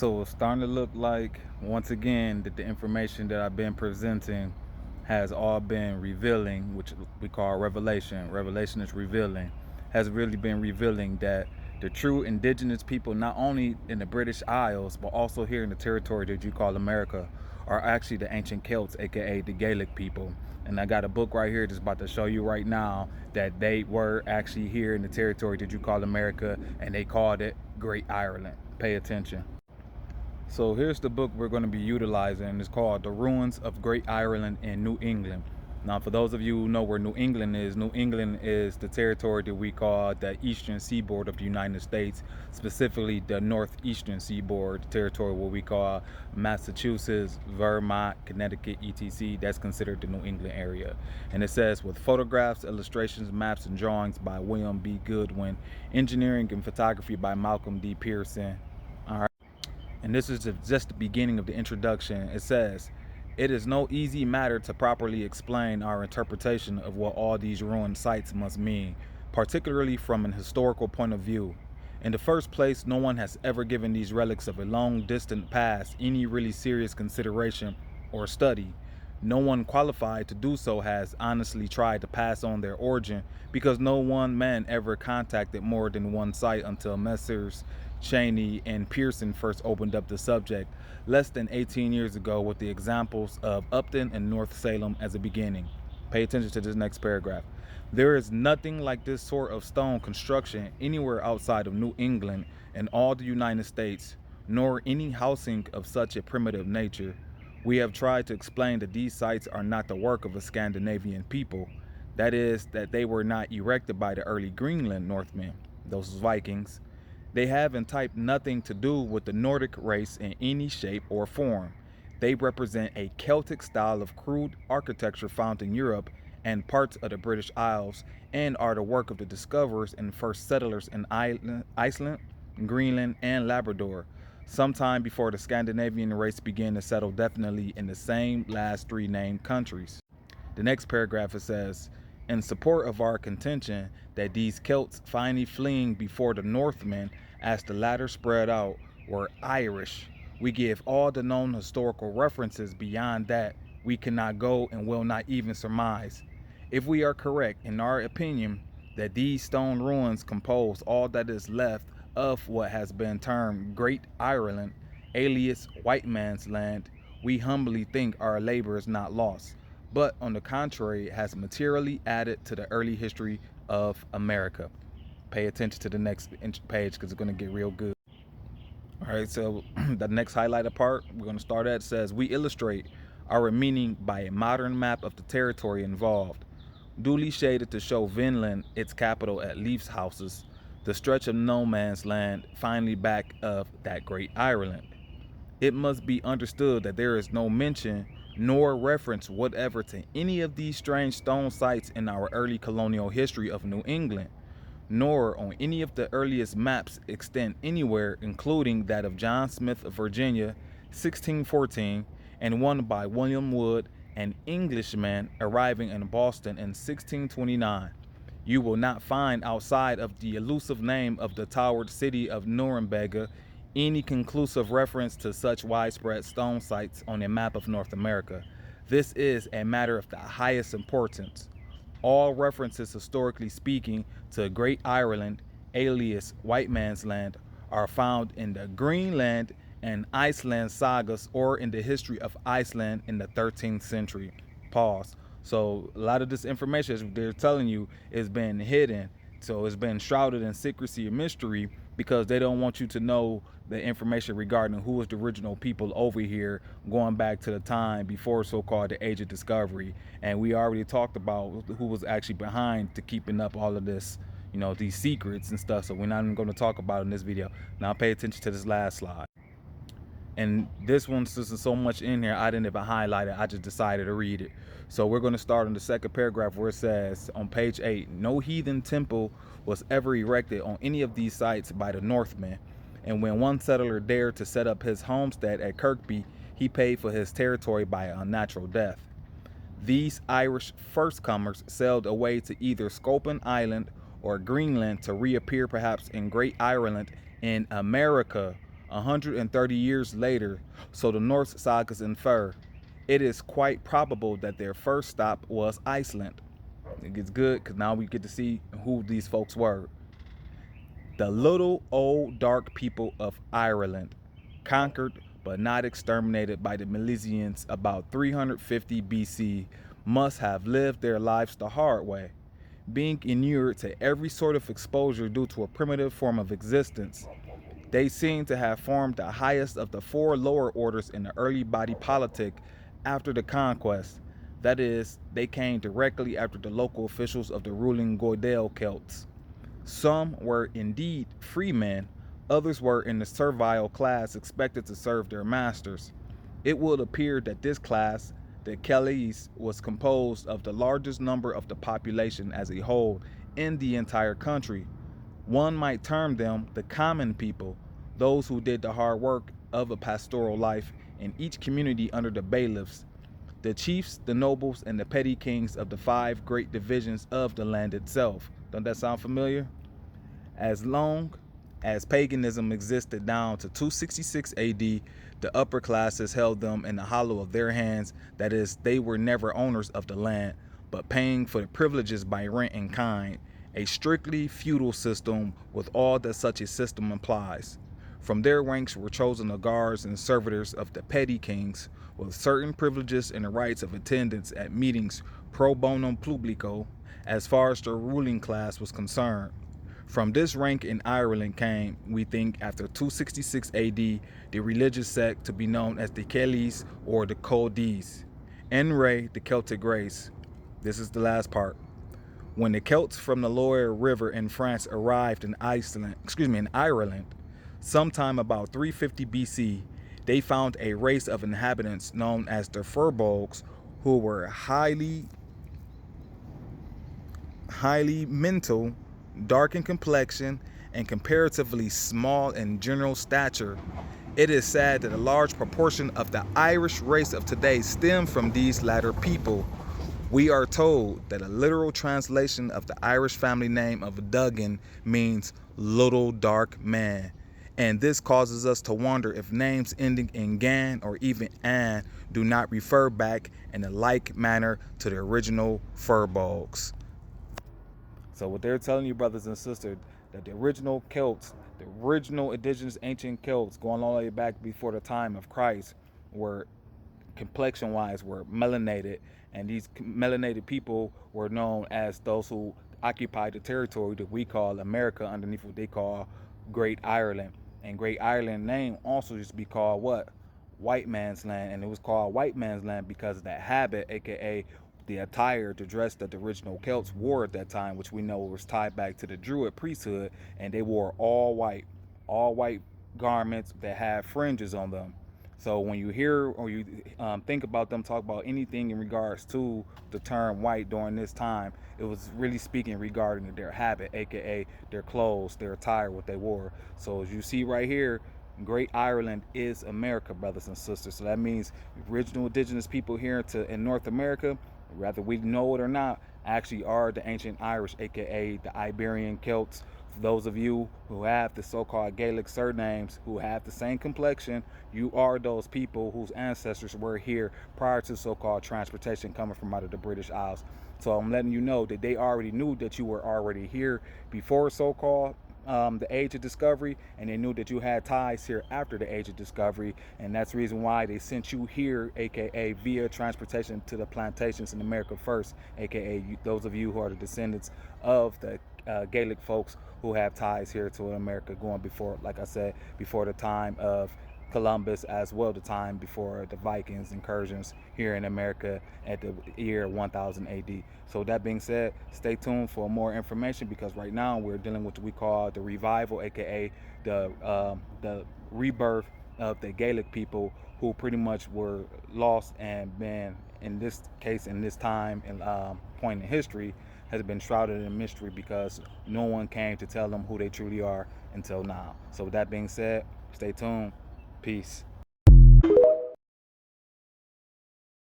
So it's starting to look like, once again, that the information that I've been presenting has all been revealing, which we call revelation. Revelation is revealing, has really been revealing that the true indigenous people, not only in the British Isles, but also here in the territory that you call America, are actually the ancient Celts, aka the Gaelic people. And I got a book right here that's about to show you right now that they were actually here in the territory that you call America, and they called it Great Ireland. Pay attention. So here's the book we're going to be utilizing. It's called The Ruins of Great Ireland in New England. Now, for those of you who know where New England is the territory that we call the eastern seaboard of the United States, specifically the northeastern seaboard, the territory where we call Massachusetts, Vermont, Connecticut, etc. That's considered the New England area. And it says, with photographs, illustrations, maps, and drawings by William B. Goodwin, engineering and photography by Malcolm D. Pearson. All right. And this is just the beginning of the introduction. It says, it is no easy matter to properly explain our interpretation of what all these ruined sites must mean, particularly from an historical point of view. In the first place, no one has ever given these relics of a long distant past any really serious consideration or study. No one qualified to do so has honestly tried to pass on their origin, because no one man ever contacted more than one site until Messrs. Cheney and Pearson first opened up the subject less than 18 years ago with the examples of Upton and North Salem as a beginning. Pay attention to this next paragraph. There is nothing like this sort of stone construction anywhere outside of New England in all the United States, nor any housing of such a primitive nature. We have tried to explain that these sites are not the work of a Scandinavian people. That is, that they were not erected by the early Greenland Northmen, those Vikings. They have in type nothing to do with the Nordic race in any shape or form. They represent a Celtic style of crude architecture found in Europe and parts of the British Isles, and are the work of the discoverers and first settlers in Iceland, Greenland, and Labrador, sometime before the Scandinavian race began to settle definitely in the same last three named countries. The next paragraph, it says, in support of our contention that these Celts, finally fleeing before the Northmen as the latter spread out, were Irish, we give all the known historical references. Beyond that, we cannot go and will not even surmise. If we are correct in our opinion that these stone ruins compose all that is left of what has been termed Great Ireland, alias White Man's Land, we humbly think our labor is not lost, but on the contrary, it has materially added to the early history of America. Pay attention to the next page because it's going to get real good. All right, so the next highlighted part we're going to start at says, we illustrate our meaning by a modern map of the territory involved, duly shaded to show Vinland, its capital, at Leif's houses, the stretch of no man's land finally back of that great Ireland. It must be understood that there is no mention nor reference whatever to any of these strange stone sites in our early colonial history of New England, nor on any of the earliest maps extant anywhere, including that of John Smith of Virginia, 1614, and one by William Wood, an Englishman arriving in Boston in 1629. You will not find outside of the elusive name of the towered city of Nuremberg any conclusive reference to such widespread stone sites on a map of North America. This is a matter of the highest importance. All references, historically speaking, to Great Ireland, alias White Man's Land, are found in the Greenland and Iceland sagas, or in the history of Iceland in the 13th century. Pause. So a lot of this information they're telling you is been hidden. So it's been shrouded in secrecy and mystery because they don't want you to know the information regarding who was the original people over here, going back to the time before so-called the Age of Discovery. And we already talked about who was actually behind to keeping up all of this, you know, these secrets and stuff. So we're not even going to talk about it in this video. Now pay attention to this last slide. And this one, since there's so much in here, I didn't even highlight it. I just decided to read it. So we're going to start on the second paragraph where it says on page 8, no heathen temple was ever erected on any of these sites by the Northmen. And when one settler dared to set up his homestead at Kirkby, he paid for his territory by a unnatural death. These Irish firstcomers sailed away to either Scopen Island or Greenland to reappear perhaps in Great Ireland in America 130 years later, so the Norse sagas infer, it is quite probable that their first stop was Iceland. It gets good because now we get to see who these folks were. The little old dark people of Ireland, conquered but not exterminated by the Milesians about 350 BC, must have lived their lives the hard way, being inured to every sort of exposure due to a primitive form of existence. They seem to have formed the highest of the four lower orders in the early body politic after the conquest. That is, they came directly after the local officials of the ruling Goidel Celts. Some were indeed freemen, others were in the servile class expected to serve their masters. It would appear that this class, the Kellys, was composed of the largest number of the population as a whole in the entire country. One might term them the common people, those who did the hard work of a pastoral life in each community under the bailiffs, the chiefs, the nobles, and the petty kings of the five great divisions of the land itself. Don't that sound familiar? As long as paganism existed down to 266 AD, the upper classes held them in the hollow of their hands. That is, they were never owners of the land, but paying for the privileges by rent in kind, a strictly feudal system with all that such a system implies. From their ranks were chosen the guards and servitors of the petty kings, with certain privileges and the rights of attendance at meetings pro bono publico, as far as the ruling class was concerned. From this rank in Ireland came, we think, after 266 AD, the religious sect to be known as the Kellys or the Coldies. En re, the Celtic race. This is the last part. When the Celts from the Loire River in France arrived in Ireland, sometime about 350 BC, they found a race of inhabitants known as the Firbolgs, who were highly mental, dark in complexion, and comparatively small in general stature. It is said that a large proportion of the Irish race of today stem from these latter people. We are told that a literal translation of the Irish family name of Duggan means little dark man. And this causes us to wonder if names ending in gan or even an do not refer back in a like manner to the original Firbolgs. So what they're telling you, brothers and sisters, that the original Celts, the original indigenous ancient Celts, going all the way back before the time of Christ, were complexion-wise were melanated, and these melanated people were known as those who occupied the territory that we call America, underneath what they call Great Ireland. And Great Ireland name also used to be called what? White man's land. And it was called white man's land because of that habit, aka the attire, the dress that the original Celts wore at that time, which we know was tied back to the Druid priesthood, and they wore all white garments that had fringes on them. So when you hear or you think about them talk about anything in regards to the term white during this time, it was really speaking regarding their habit, aka their clothes, their attire, what they wore. So as you see right here, Great Ireland is America, brothers and sisters. So that means original indigenous people here in North America, whether we know it or not, actually are the ancient Irish, aka the Iberian Celts. For those of you who have the so-called Gaelic surnames, who have the same complexion, you are those people whose ancestors were here prior to so-called transportation coming from out of the British Isles. So I'm letting you know that they already knew that you were already here before so-called the age of discovery, and they knew that you had ties here after the age of discovery, and that's the reason why they sent you here, aka via transportation to the plantations in America first, aka those of you who are the descendants of the Gaelic folks who have ties here to America, going before, like I said, before the time of Columbus, as well the time before the Vikings incursions here in America at the year 1000 AD. So that being said, stay tuned for more information, because right now we're dealing with what we call the revival, aka the rebirth of the Gaelic people, who pretty much were lost and been, in this case, in this time and point in history, has been shrouded in mystery because no one came to tell them who they truly are until now. So with that being said, stay tuned. Peace.